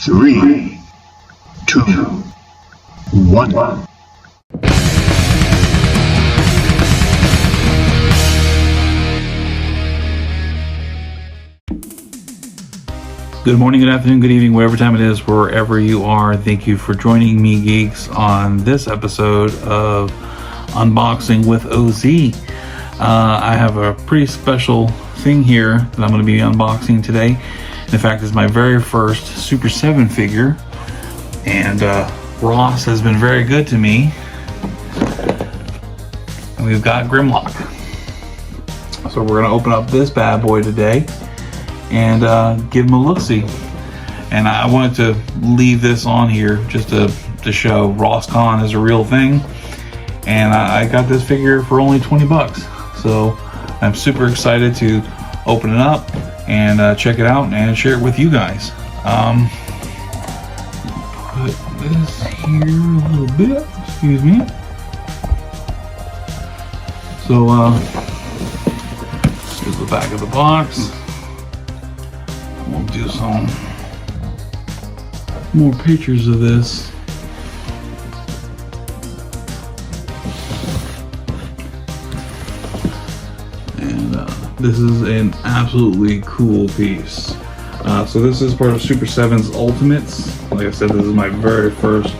3, 2, 1. Good morning, good afternoon, good evening, whatever time it is, wherever you are. Thank you for joining me, geeks, on this episode of Unboxing with OZ. I have a pretty special thing here that I'm going to be unboxing today. In fact, it's my very first Super 7 figure, and Ross has been very good to me. And we've got Grimlock. So we're going to open up this bad boy today and give him a look-see. And I wanted to leave this on here just to show RossCon is a real thing. And I got this figure for only 20 bucks. So I'm super excited to open it up and check it out and share it with you guys. Put this here a little bit, excuse me. So here's the back of the box. We'll do some more pictures of this. And this is an absolutely cool piece. So this is part of Super 7's Ultimates. Like I said, this is my very first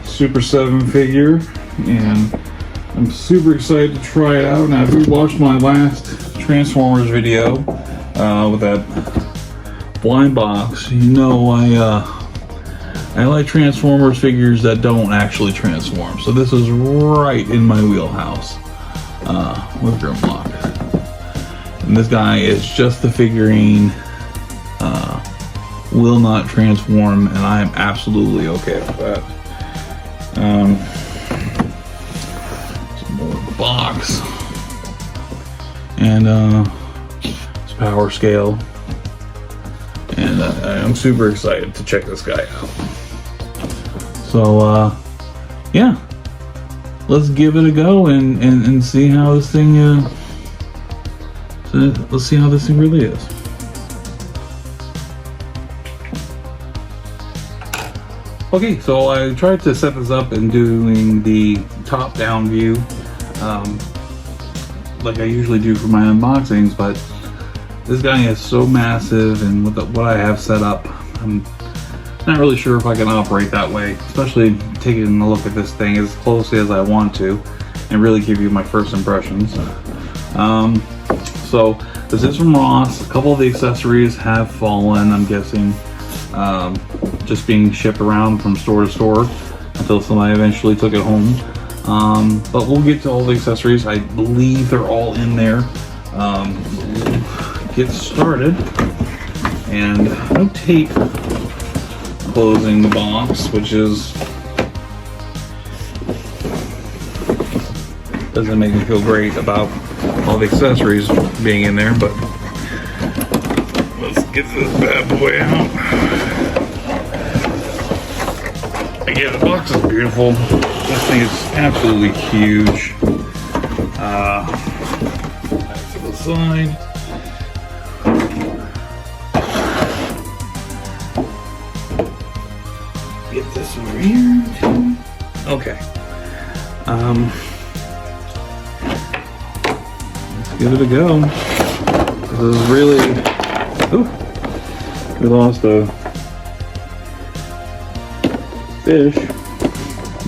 Super 7 figure, and I'm super excited to try it out. Now, if you watched my last Transformers video with that blind box, you know I like Transformers figures that don't actually transform. So this is right in my wheelhouse with Grimlock. And this guy is just the figurine, will not transform, and I am absolutely okay with that. Some more box, and it's power scale. And I'm super excited to check this guy out. So, yeah, let's give it a go and see how this thing, let's see how this thing really is. Okay, so I tried to set this up and doing the top-down view, like I usually do for my unboxings, but this guy is so massive, and with what I have set up, I'm not really sure if I can operate that way, especially taking a look at this thing as closely as I want to and really give you my first impressions. So this is from Ross. A couple of the accessories have fallen, I'm guessing, just being shipped around from store to store until somebody eventually took it home. But we'll get to all the accessories. I believe they're all in there. Get started, and no tape closing the box, which doesn't make me feel great about all the accessories being in there, but let's get this bad boy out. Again, the box is beautiful. This thing is absolutely huge. Back to the side. Get this over here too. Okay. Let's give it a go. This is really. Ooh, we lost a fish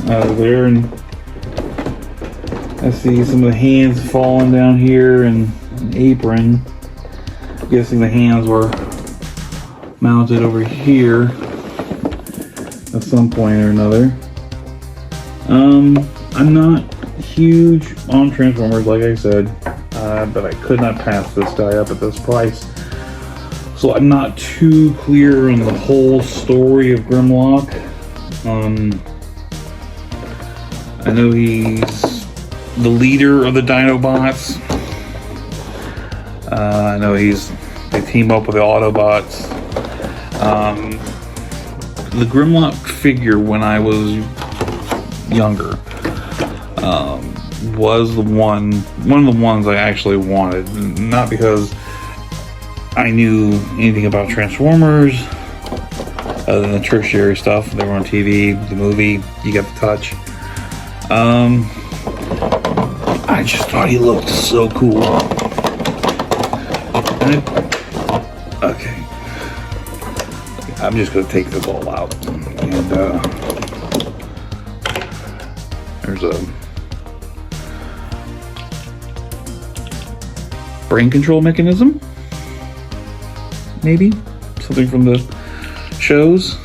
out of there, and I see some of the hands falling down here and an apron. I'm guessing the hands were mounted over here at some point or another. I'm not huge on Transformers, like I said, but I could not pass this guy up at this price. So I'm not too clear on the whole story of Grimlock. I know he's the leader of the Dinobots. I know they team up with the Autobots. The Grimlock figure, when I was younger, was one of the ones I actually wanted. Not because I knew anything about Transformers, other than the tertiary stuff. They were on TV, the movie, you got the touch. I just thought he looked so cool. Okay. I'm just going to take this all out. And there's a brain control mechanism. Maybe. Something from the shows.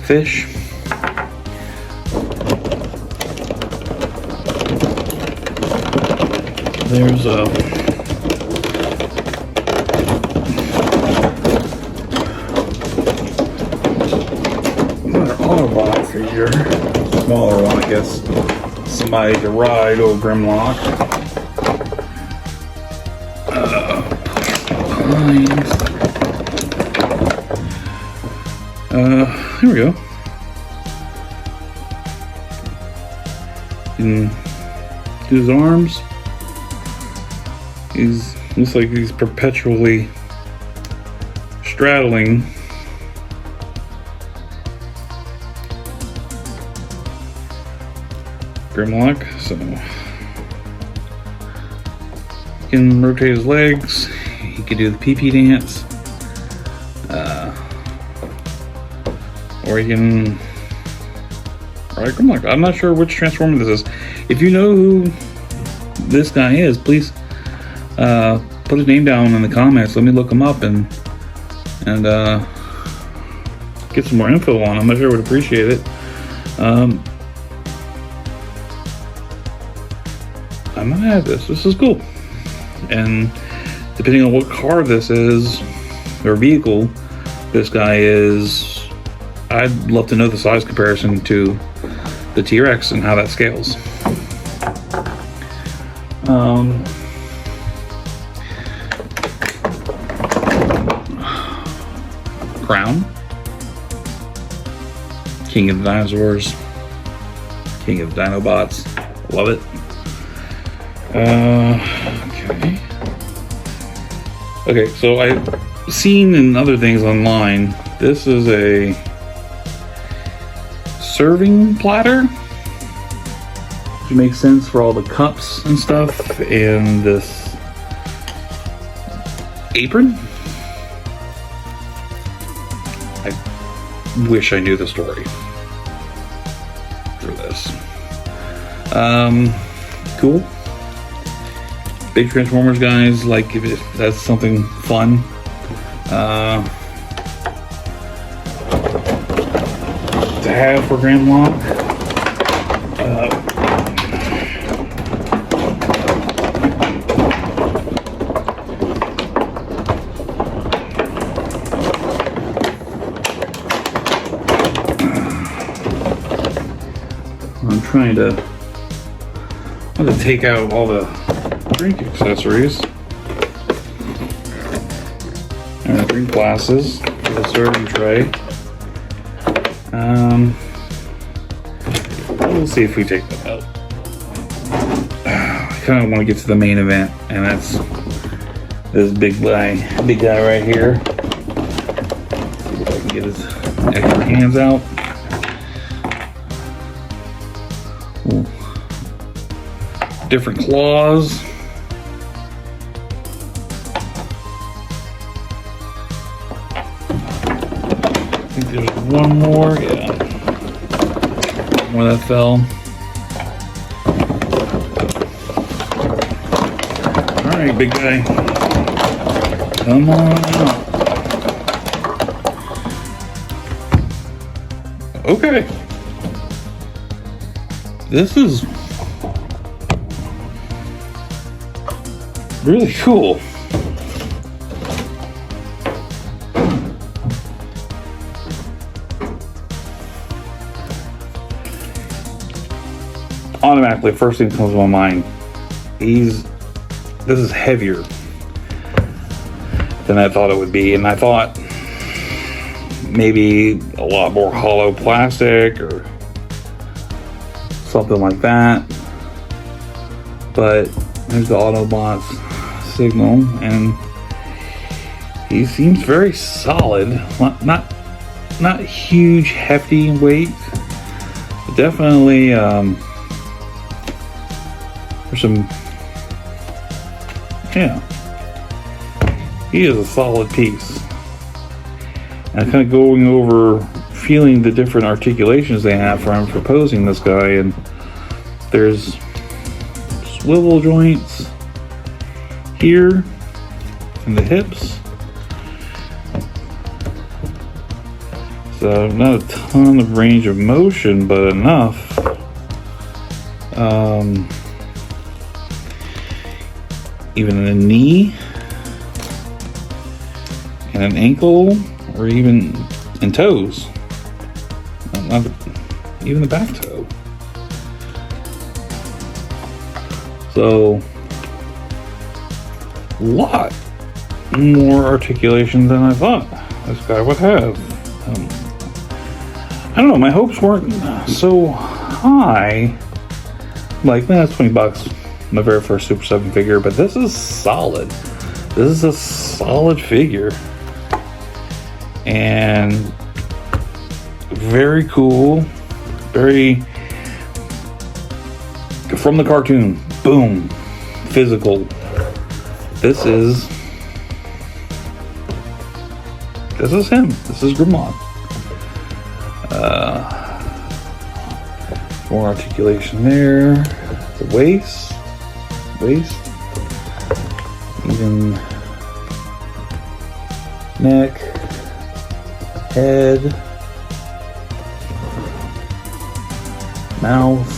Fish. There's a another Autobot figure, smaller one, I guess. Somebody to ride old Grimlock. Here we go. You can do his arms. Looks like he's perpetually straddling. Grimlock, so he can rotate his legs. He can do the pee-pee dance. Or he can ride Grimlock. I'm not sure which Transformer this is. If you know who this guy is, please put his name down in the comments. Let me look him up and get some more info on him. I'm sure I would appreciate it. I'm gonna add this. This is cool. And depending on what car this is, or vehicle this guy is, I'd love to know the size comparison to the T-Rex and how that scales. Crown. King of the Dinosaurs. King of the Dinobots. Love it. Okay. Okay, so I've seen in other things online, this is a serving platter, which makes sense for all the cups and stuff, and this apron. I wish I knew the story for this. Cool. Big Transformers guys, like if that's something fun. To have for Grimlock. I'm trying to take out all the drink accessories. And drink glasses for the serving tray. We'll see if we take that out. I kind of want to get to the main event, and that's this big guy right here. See if I can get his extra hands out. Ooh. Different claws. I think there's one more, yeah. Where that fell. Alright, big guy. Come on out. Okay. This is really cool. Automatically, first thing that comes to my mind, this is heavier than I thought it would be, and I thought maybe a lot more hollow plastic or something like that. But there's the Autobots signal, and he seems very solid. Not huge, hefty in weight. But definitely, there's some, yeah. He is a solid piece. And kind of going over, feeling the different articulations they have for posing this guy, and there's swivel joints here in the hips. So not a ton of range of motion, but enough. Even in a knee and an ankle, or even in toes. Not even the back toe. So, a lot more articulation than I thought this guy would have. I don't know, my hopes weren't so high. Like, man, that's $20. My very first Super 7 figure, but this is solid. This is a solid figure. And very cool. Very from the cartoon. Boom. Physical. This is him. This is Grimlock. More articulation there. The waist, even neck, head, mouth.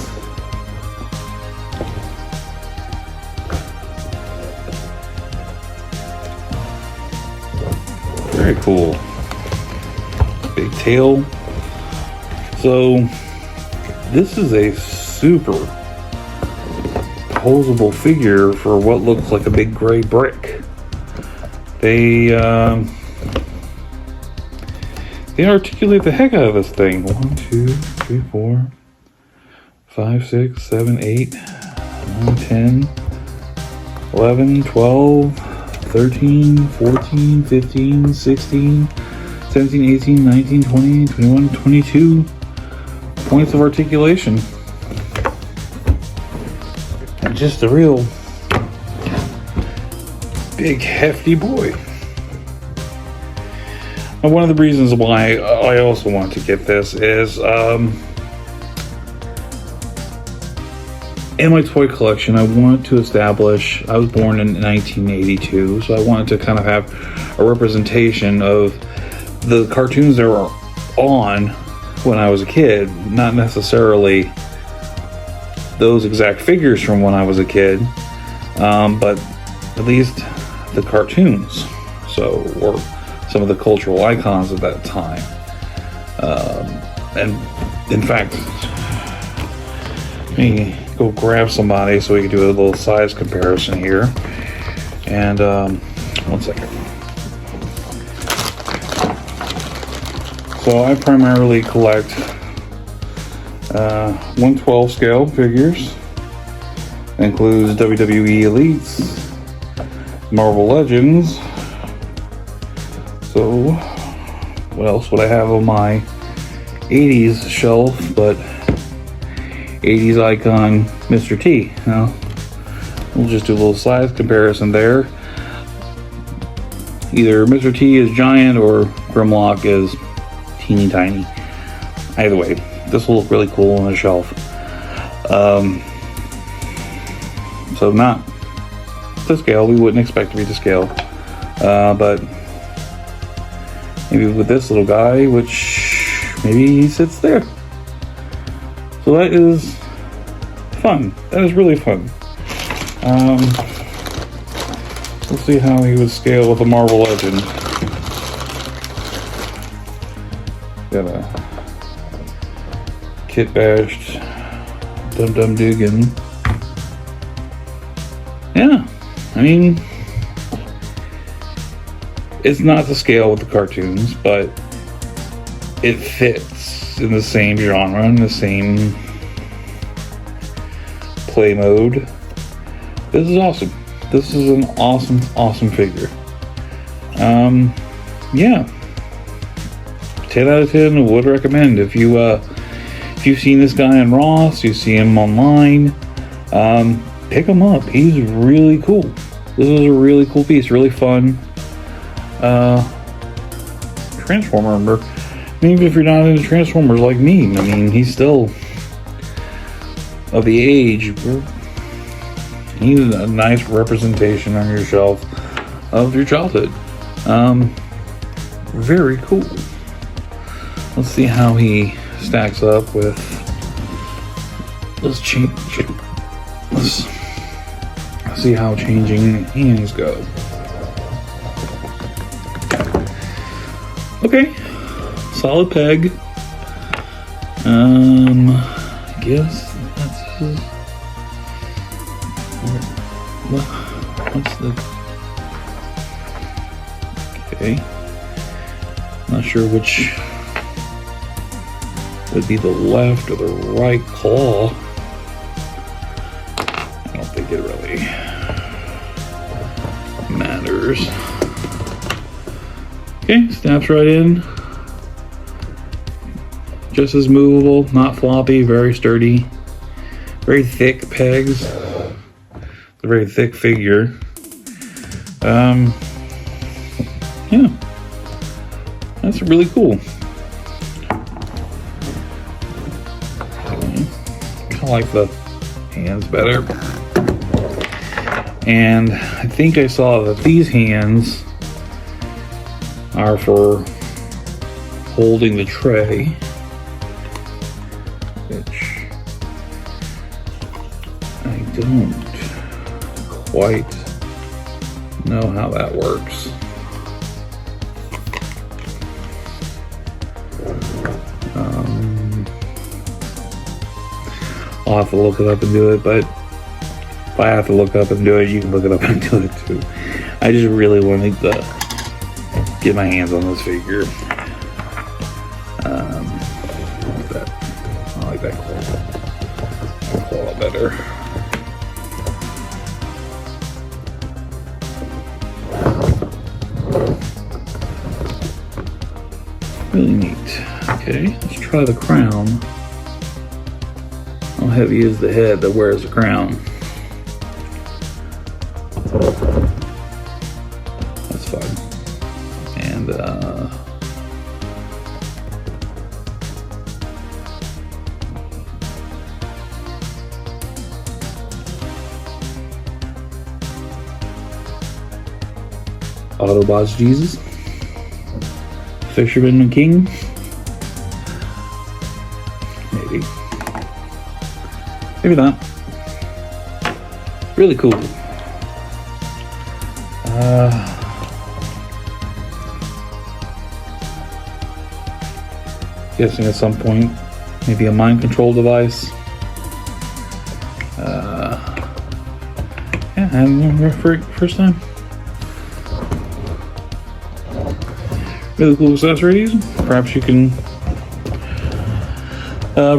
Very cool. Big tail. So this is a super posable figure for what looks like a big gray brick. They articulate the heck out of this thing. 1, 2, 3, 4, 5, 6, 7, 8, 9, 10, 11, 12, 13, 14, 15, 16, 17, 18, 19, 20, 21, 22 points of articulation. And just a real big hefty boy. And one of the reasons why I also want to get this is in my toy collection, I wanted to establish, I was born in 1982, so I wanted to kind of have a representation of the cartoons that were on when I was a kid, not necessarily those exact figures from when I was a kid, but at least the cartoons, so, or some of the cultural icons of that time. And in fact, let me go grab somebody so we can do a little size comparison here. And one second. So I primarily collect 1/12 scale figures. That includes WWE Elites, Marvel Legends. So what else would I have on my 80s shelf but 80s icon Mr. T? Now, we'll just do a little size comparison there. Either Mr. T is giant or Grimlock is teeny tiny. Either way, this will look really cool on the shelf. So not to scale, we wouldn't expect to be to scale, but maybe with this little guy, which maybe he sits there. So that is fun. That is really fun. We'll see how he would scale with a Marvel Legend. Got a kit bashed Dum Dugan. Yeah, I mean, it's not to scale with the cartoons, but it fits in the same genre, in the same play mode. This is awesome. This is an awesome figure. Yeah, 10 out of 10 would recommend. If you've seen this guy in Ross, you see him online, pick him up. He's really cool. This is a really cool piece, really fun Transformer. Even if you're not into Transformers like me, I mean, he's still of the age. He's a nice representation on your shelf of your childhood. Very cool. Let's see how he stacks up with. Let's see how changing hands go. Okay, solid peg. I guess that's his. What's the? Okay, not sure which would be the left or the right claw. I don't think it really matters. Okay, snaps right in. Just as movable, not floppy, very sturdy. Very thick pegs. It's a very thick figure. Yeah. That's really cool. Kind of like the hands better. And I think I saw that these hands are for holding the tray, which I don't quite know how that works. I'll have to look it up and do it, but if I have to look up and do it, you can look it up and do it too. I just really wanted to get my hands on this figure. I like that claw better. Really neat. Okay, let's try the crown. How heavy is the head that wears the crown? That's fine. And Autobots Jesus, Fisherman King, maybe not. Really cool. Guessing at some point, maybe a mind control device. Yeah, I remember first time. Really cool accessories. Perhaps you can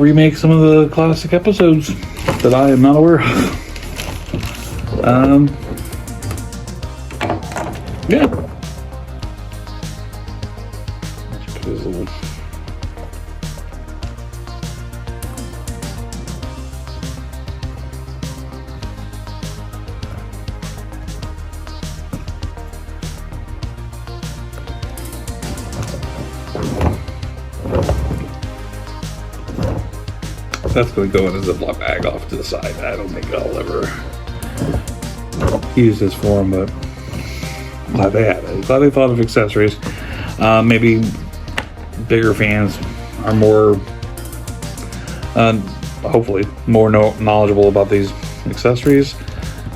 remake some of the classic episodes that I am not aware of. Yeah. Let's put his little. That's going to go in a Ziploc bag off to the side. I don't think I'll ever use this for them, but glad they had it. Glad they thought of accessories. Maybe bigger fans are more, hopefully, more knowledgeable about these accessories.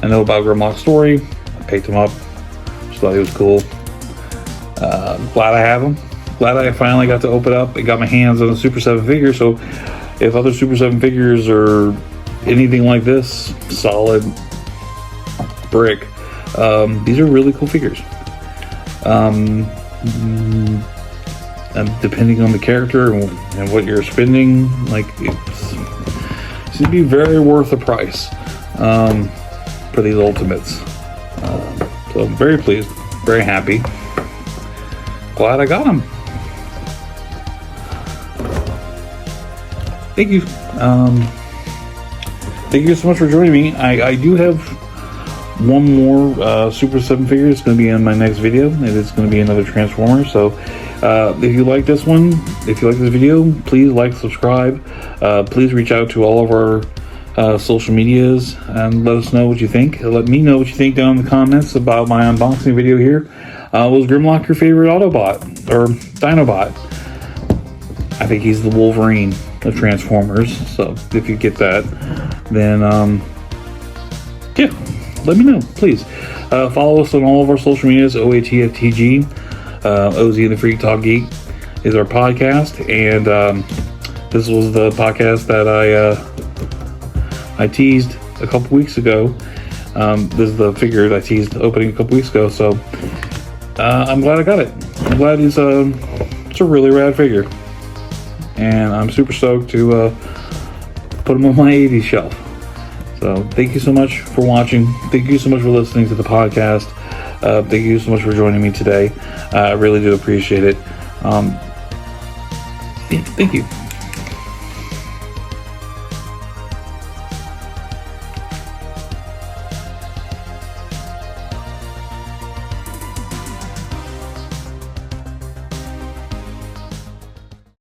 I know about Grimlock's story. I picked him up. Just thought he was cool. Glad I have him. Glad I finally got to open up and got my hands on a Super 7 figure. So if other Super 7 figures are anything like this, solid brick, these are really cool figures. And depending on the character and what you're spending, like it's to be very worth the price for these Ultimates. So I'm very pleased, very happy. glad I got him. Thank you. Thank you so much for joining me. I do have one more Super 7 figure. It's going to be in my next video, and it's going to be another Transformer. So if you like this one, if you like this video, please like, subscribe. Please reach out to all of our social medias and let us know what you think. Let me know what you think down in the comments about my unboxing video here. Was Grimlock your favorite Autobot or Dinobot? I think he's the Wolverine of Transformers. So if you get that, then yeah, let me know, please. Follow us on all of our social medias. OATFTG, OZ and the Freak Talk Geek is our podcast, and this was the podcast that I teased a couple weeks ago. This is the figure that I teased opening a couple weeks ago, so I'm glad I got it. I'm glad it's a really rad figure, and I'm super stoked to put him on my 80s shelf. So thank you so much for watching. Thank you so much for listening to the podcast. Thank you so much for joining me today. I really do appreciate it. Thank you.